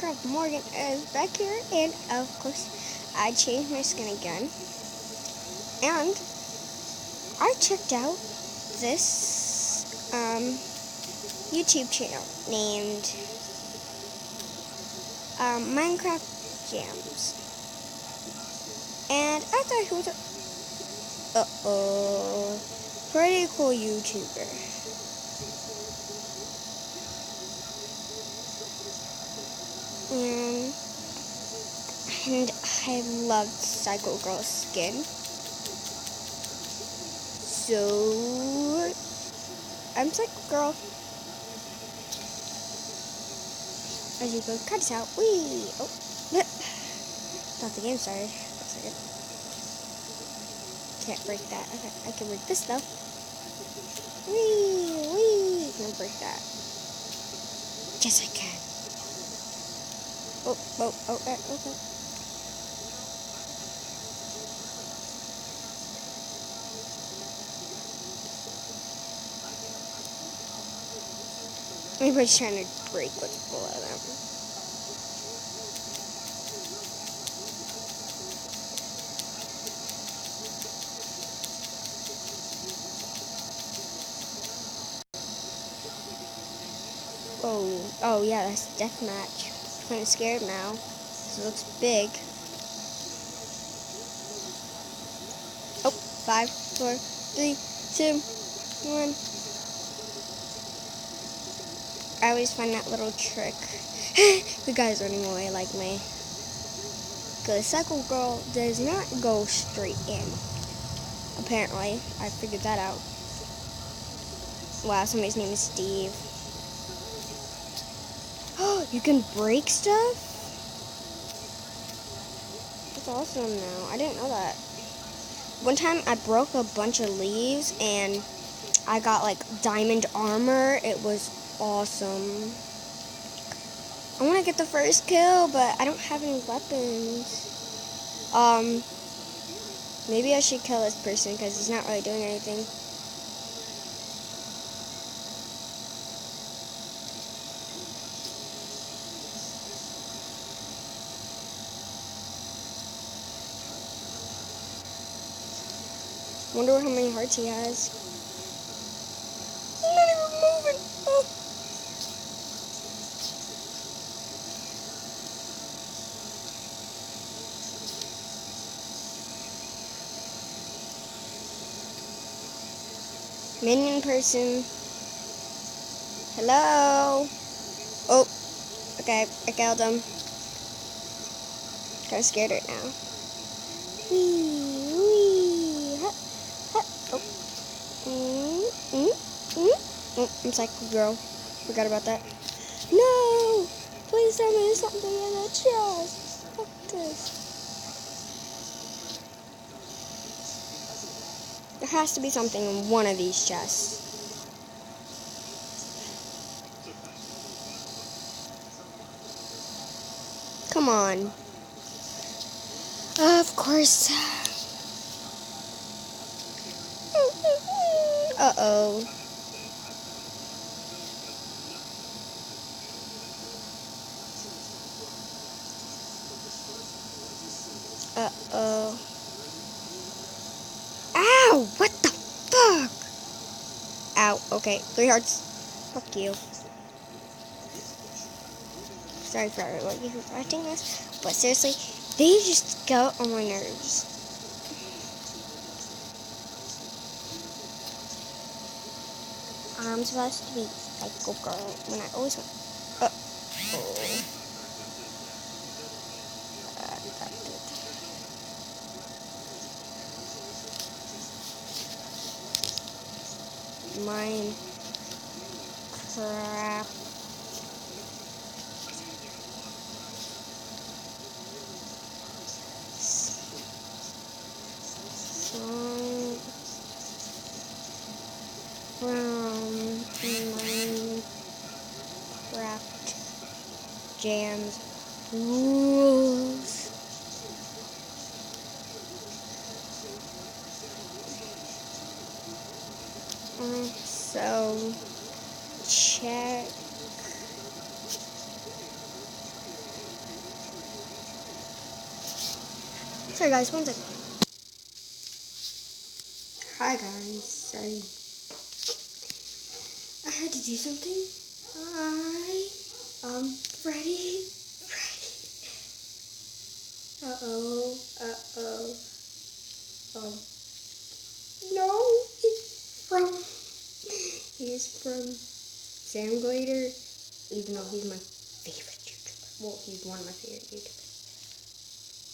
Minecraft Morgan is back here, and of course, I changed my skin again. And I checked out this YouTube channel named Minecraft Jams, and I thought he was a pretty cool YouTuber. And I loved Psycho Girl's skin. So I'm Psycho Girl. As you go, cut this out. Wee! Oh, thought the game started. For a second. Can't break that. Okay, I can break this though. Wee! Can't break that. Yes, I can. Okay. Everybody's trying to break what's below them. Oh yeah, that's deathmatch. I'm kind of scared now. It looks big. Oh, 5, 4, 3, 2, 1. I always find that little trick. The guy's running away like me. Because Psycho Girl does not go straight in. Apparently, I figured that out. Wow, somebody's name is Steve. Oh, you can break stuff? That's awesome now. I didn't know that. One time I broke a bunch of leaves and I got like diamond armor. It was awesome. I want to get the first kill, but I don't have any weapons. Maybe I should kill this person because he's not really doing anything. Wonder how many hearts he has. He's not even moving. Oh. Minion person. Hello. Oh. Okay, I killed him. Kind of scared right now. Wee. Ha, ha. Oh, I'm Psycho Girl. Forgot about that. No! Please tell me there's something in the chest. Fuck this. There has to be something in one of these chests. Come on. Of course. Uh-oh. Uh-oh. Ow! What the fuck? Ow. Okay. 3 hearts. Fuck you. Sorry for everyone who's watching this, but seriously, they just go on my nerves. I'm supposed to be Psycho Girl when I always want. Minecraft. Song from Minecraft Jams rules. So check Sorry guys, one second. Hi guys, sorry. I had to do something. Hi. Freddy. Uh-oh. Oh. No, he's from Sam Glader, even though he's my favorite YouTuber. Well, he's one of my favorite YouTubers.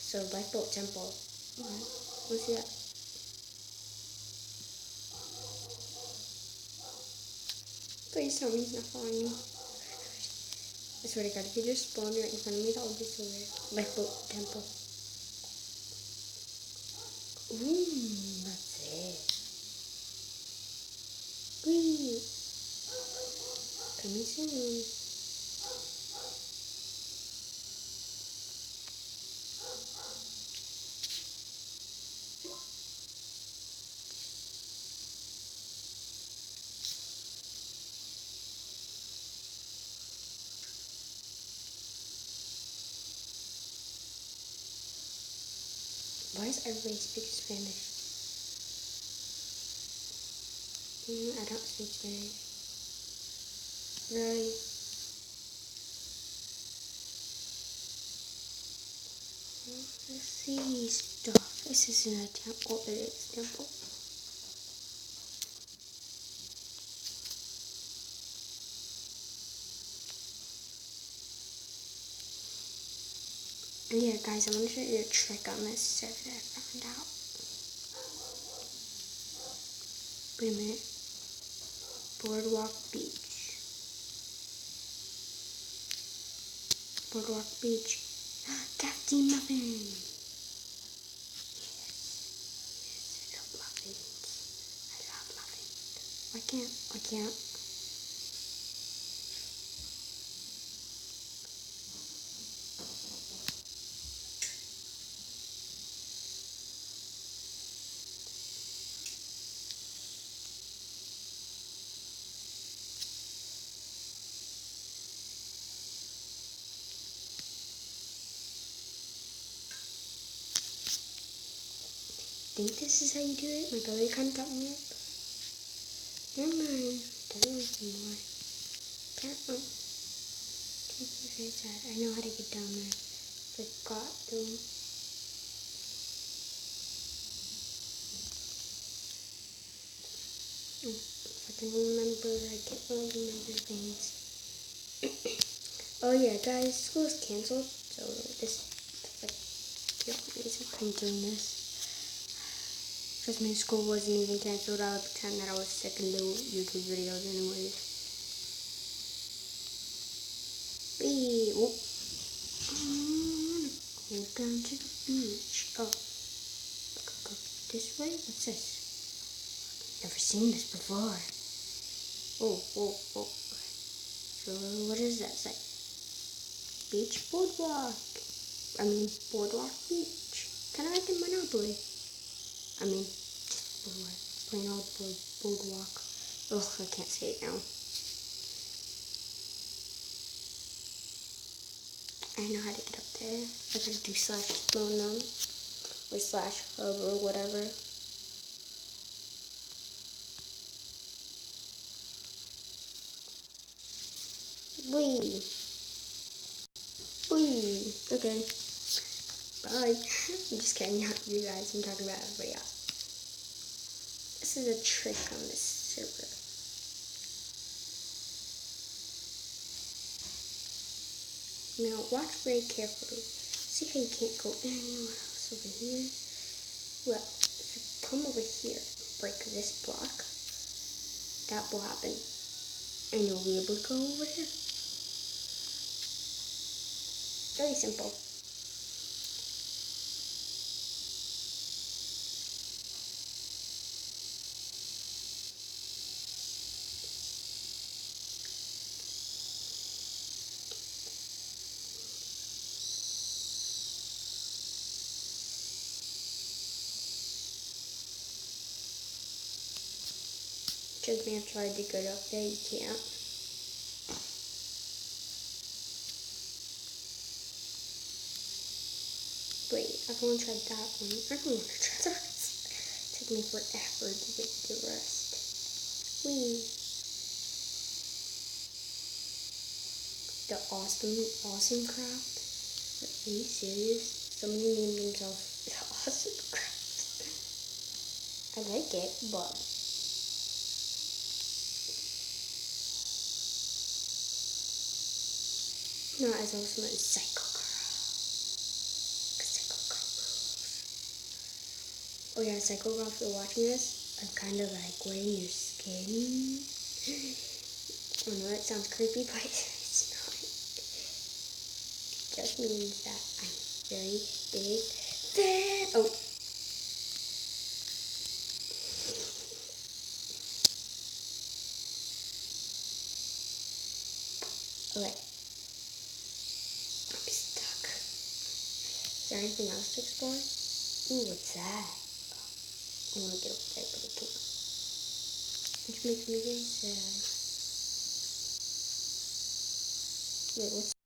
So, Lifeboat Temple. Let's see that. Please tell me he's not following me. I swear to God, if he just spawned right in front of me, that would be so weird. Lifeboat Temple. Ooh, that's it. Whee! Coming soon. Why is everybody speaking Spanish? I don't speak Spanish. Really? Let's see stuff. This isn't a temple. It is a temple. And yeah, guys, I'm gonna show you a trick on this server I found out. Wait a minute. Boardwalk Beach. Boardwalk Beach. Caffeine muffin. Yes, I love muffins. I love muffins. I can't. I think this is how you do it. My belly kind of got me up. Never mind. Doesn't want some more. Apparently. Very sad. I know how to get down there. Forgot though. If I can remember, I can't really remember things. Oh yeah, guys, school is canceled, so this is like the only reason why I'm doing this. Because my school wasn't even canceled, I would pretend that I was sick and do YouTube videos anyways. Wee! Oh. I wanna go down to the beach. Oh. Go this way? What's this? Never seen this before. Oh. So what does that say? Beach Boardwalk. Boardwalk Beach. Kind of like in Monopoly. Just boardwalk. Plain old boardwalk. Ugh, I can't say it now. I know how to get up there. I gotta do /phone or /hub or whatever. Wee. Okay. Bye. I'm just kidding, not you guys. I'm talking about everybody else. This is a trick on this server. Now watch very carefully. See how you can't go anywhere else over here? Well, if you come over here, break this block, that will happen. And you'll be able to go over here. Very simple. Trust me, I've tried to get up there, you can't. Wait, I've only tried that one. I don't want to try the rest. It took me forever to get the rest. Whee! The awesome craft. Are you serious? Somebody named themselves the awesome craft. I like it, but not as awesome as Psycho Girl. 'Cause Psycho Girl rules. Oh yeah, Psycho Girl, if you're watching this, I'm kind of like wearing your skin. I know that sounds creepy, but it's not. It just means that I'm very big fan. Oh. Okay. I'm stuck. Is there anything else to explore? Ooh, what's that? I want to get up there, but I can't. Which makes me very sad. Wait, what's